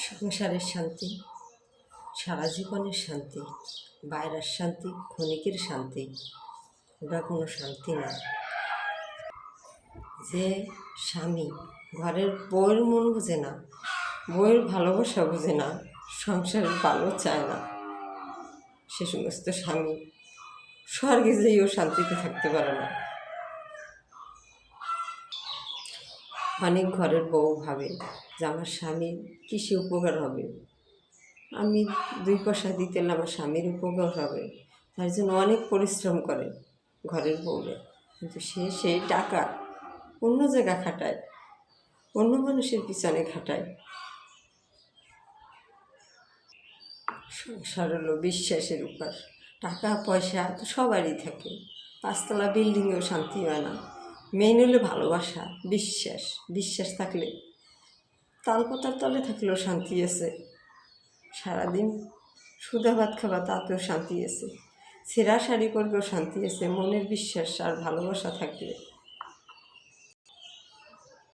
সংসারের শান্তি, সারা জীবনের শান্তি, বাইরের শান্তি, ক্ষণিকের শান্তি, ওটা কোনো শান্তি না। যে স্বামী ঘরের বউয়ের মন বোঝে না, বউয়ের ভালোবাসা বোঝে না, সংসারের ভালো চায় না, সে সমস্ত স্বামী স্বর্গে যেয়েও শান্তিতে থাকতে পারে না। অনেক ঘরের বউ ভাবে যে আমার স্বামীর কিসে উপকার হবে, আমি 2 পয়সা দিতে হলে আমার স্বামীর উপকার হবে, তার জন্য অনেক পরিশ্রম করে ঘরের বউরা। কিন্তু সে সেই টাকা অন্য জায়গা খাটায়, অন্য মানুষের পিছনে খাটায়। সংসার হলো বিশ্বাসের উপর। টাকা পয়সা তো সবারই থাকে, 5 তলা বিল্ডিংয়েও শান্তি হয় না। মেইন হলো ভালোবাসা, বিশ্বাস। বিশ্বাস থাকলে তালপাতার তলে থাকলেও শান্তি আছে, সারাদিন সুদা ভাত খাবা তাতেও শান্তি আছে, ছেঁড়া শাড়ি পরবেও শান্তি আছে। মনের বিশ্বাস আর ভালোবাসা থাকলে